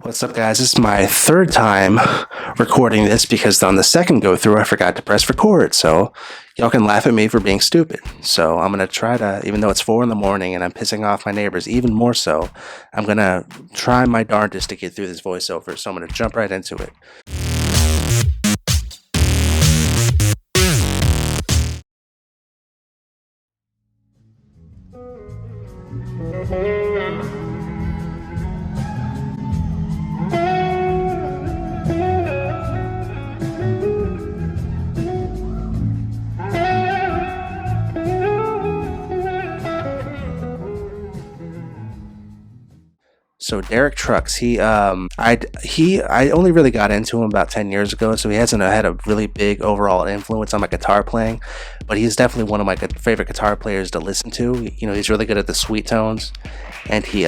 What's up, guys? This is my third time recording this because on the second go through, I forgot to press record. So y'all can laugh at me for being stupid. So I'm going to try to, even though it's 4 in the morning and I'm pissing off my neighbors even more so, I'm going to try my darndest to get through this voiceover. So I'm going to jump right into it. So Derek Trucks, I only really got into him about 10 years ago, so he hasn't had a really big overall influence on my guitar playing, but he's definitely one of my favorite guitar players to listen to. You know, he's really good at the sweet tones, and he's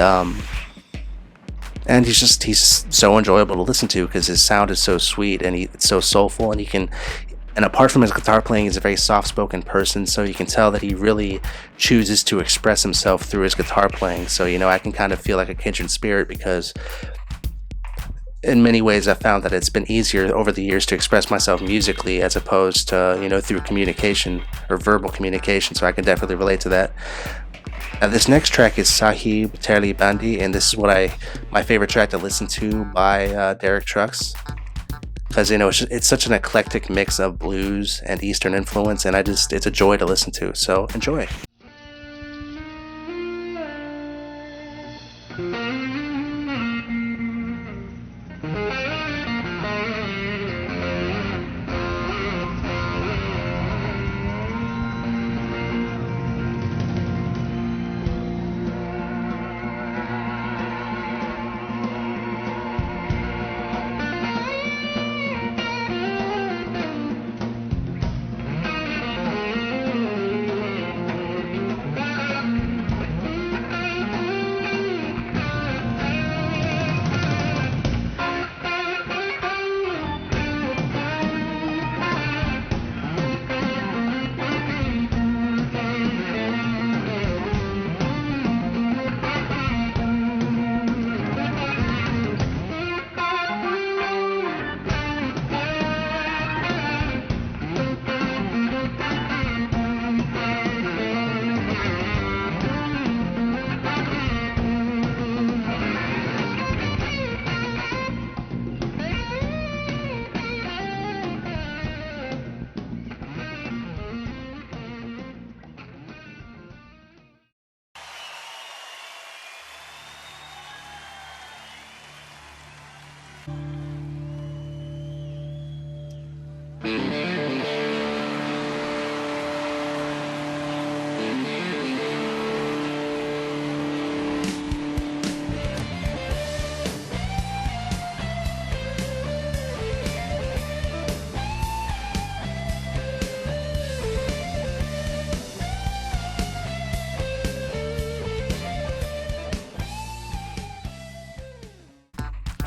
so enjoyable to listen to because his sound is so sweet and it's so soulful, and apart from his guitar playing, he's a very soft-spoken person, so you can tell that he really chooses to express himself through his guitar playing. So, you know, I can kind of feel like a kindred spirit because in many ways I've found that it's been easier over the years to express myself musically as opposed to, you know, through communication or verbal communication, so I can definitely relate to that. Now, this next track is Sahib Terli Bandi, and this is my favorite track to listen to by Derek Trucks. Because, you know, it's such an eclectic mix of blues and Eastern influence, and it's a joy to listen to. So enjoy.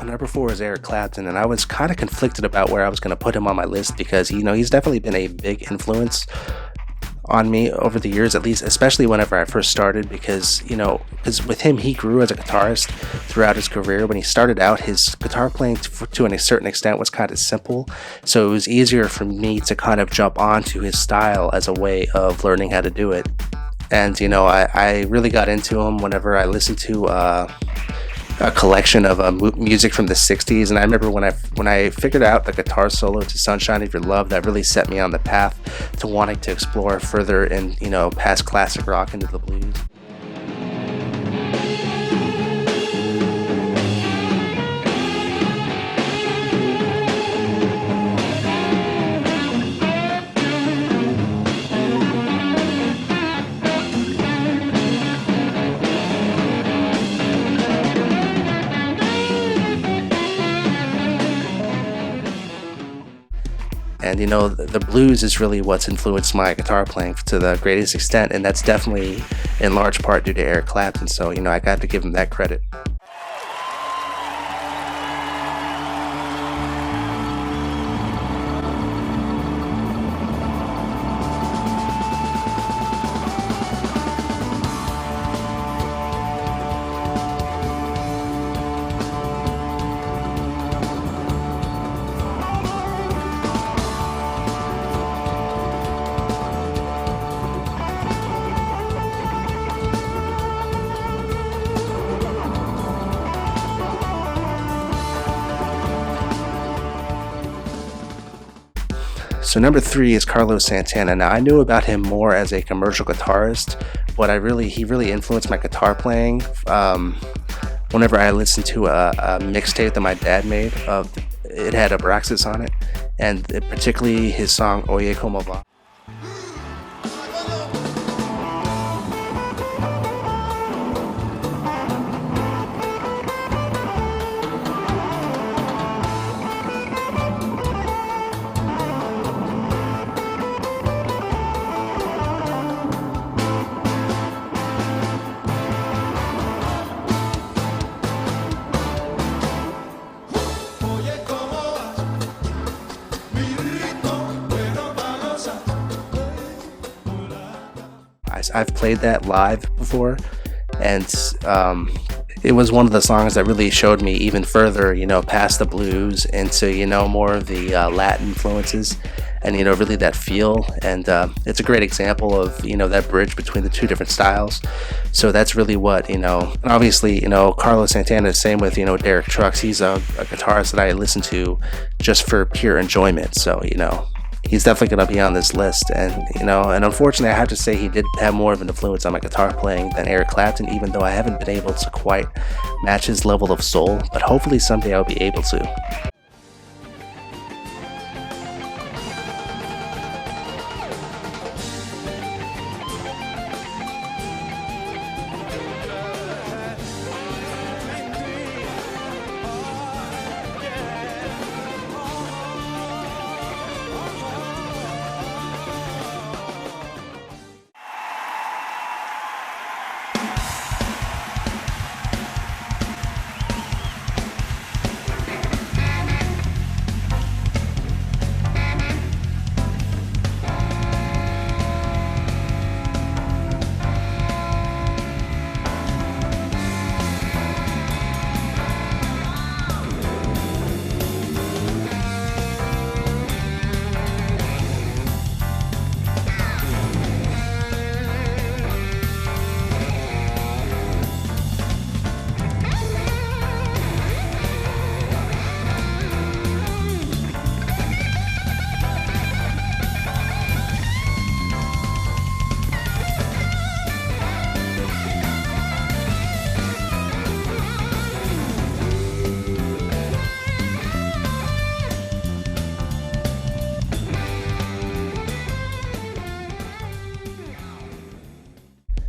Number 4 is Eric Clapton, and I was kind of conflicted about where I was going to put him on my list because, you know, he's definitely been a big influence on me over the years, at least, especially whenever I first started, because with him, he grew as a guitarist throughout his career. When he started out, his guitar playing to a certain extent was kind of simple, so it was easier for me to kind of jump onto his style as a way of learning how to do it. And, you know, I really got into him whenever I listened to a collection of music from the 60s, and I remember when I figured out the guitar solo to Sunshine of Your Love, that really set me on the path to wanting to explore further and, you know, past classic rock into the blues. And, you know, the blues is really what's influenced my guitar playing to the greatest extent, and that's definitely in large part due to Eric Clapton. So, you know, I got to give him that credit. So number 3 is Carlos Santana. Now I knew about him more as a commercial guitarist, but he really influenced my guitar playing. Whenever I listened to a mixtape that my dad made, it had Abraxas on it, and particularly his song Oye Como Va. I've played that live before, and it was one of the songs that really showed me even further, past the blues into, more of the Latin influences, and, really that feel. And it's a great example of, that bridge between the two different styles. So that's really what, and obviously, Carlos Santana, same with, Derek Trucks. He's a guitarist that I listen to just for pure enjoyment. So, he's definitely going to be on this list. And and unfortunately I have to say he did have more of an influence on my guitar playing than Eric Clapton, even though I haven't been able to quite match his level of soul, but hopefully someday I'll be able to.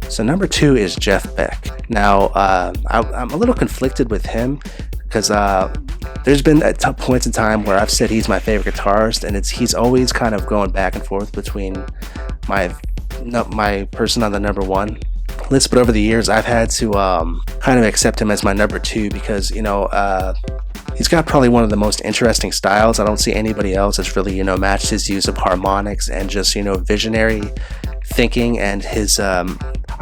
So number 2 is Jeff Beck. Now, I'm a little conflicted with him because there's been at points in time where I've said he's my favorite guitarist, and he's always kind of going back and forth between my person on the number 1 list. But over the years, I've had to kind of accept him as my number 2 because he's got probably one of the most interesting styles. I don't see anybody else that's really matched his use of harmonics and just visionary thinking, and his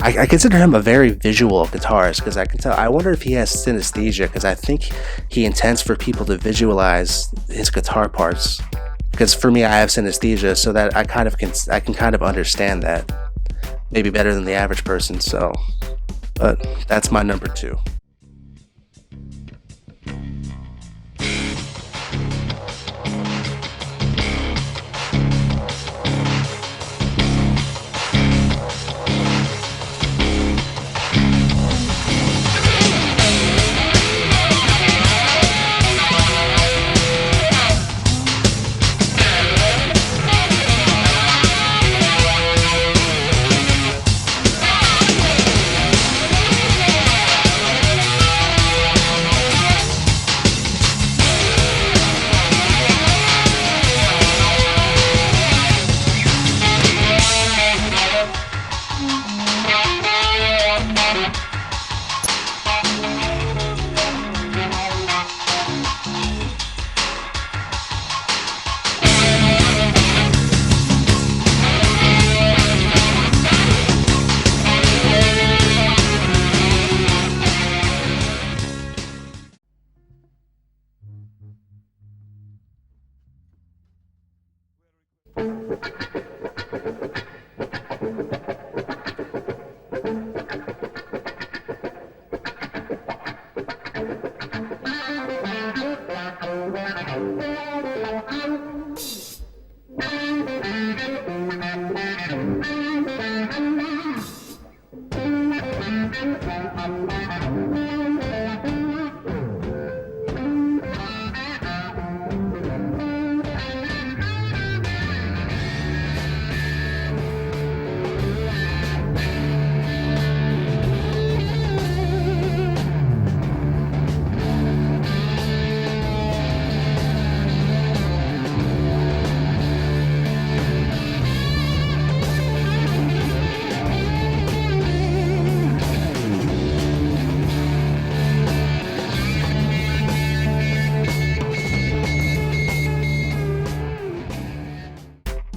I consider him a very visual guitarist because I can tell. I wonder if he has synesthesia, because I think he intends for people to visualize his guitar parts. Because for me, I have synesthesia, so that I can kind of understand that maybe better than the average person. So, but that's my number 2.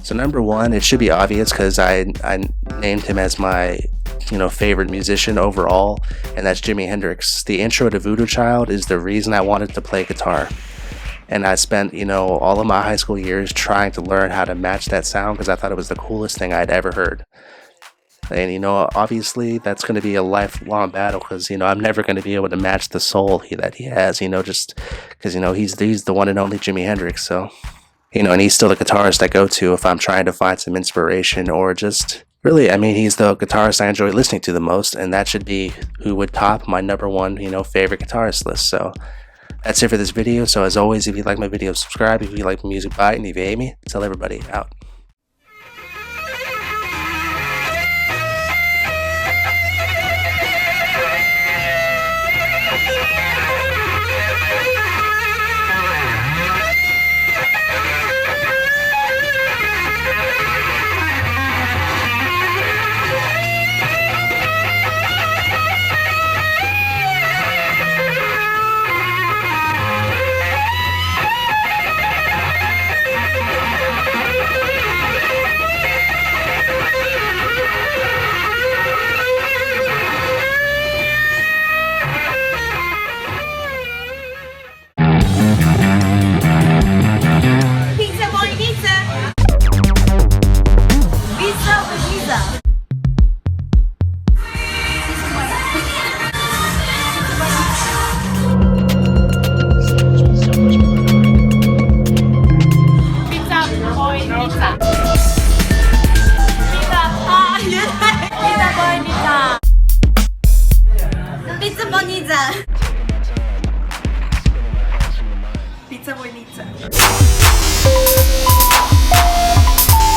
So number one, it should be obvious because I named him as my favorite musician overall, and that's Jimi Hendrix. The intro to Voodoo Child is the reason I wanted to play guitar, and I spent all of my high school years trying to learn how to match that sound because I thought it was the coolest thing I'd ever heard. And obviously that's going to be a lifelong battle because I'm never going to be able to match the soul that he has. Just because he's the one and only Jimi Hendrix. So. And he's still the guitarist I go to if I'm trying to find some inspiration or just really, he's the guitarist I enjoy listening to the most, and that should be who would top my number one, favorite guitarist list. So that's it for this video. So as always, if you like my video, subscribe. If you like my music, buy it. And if you hate me, tell everybody. Out. Pizza bonita.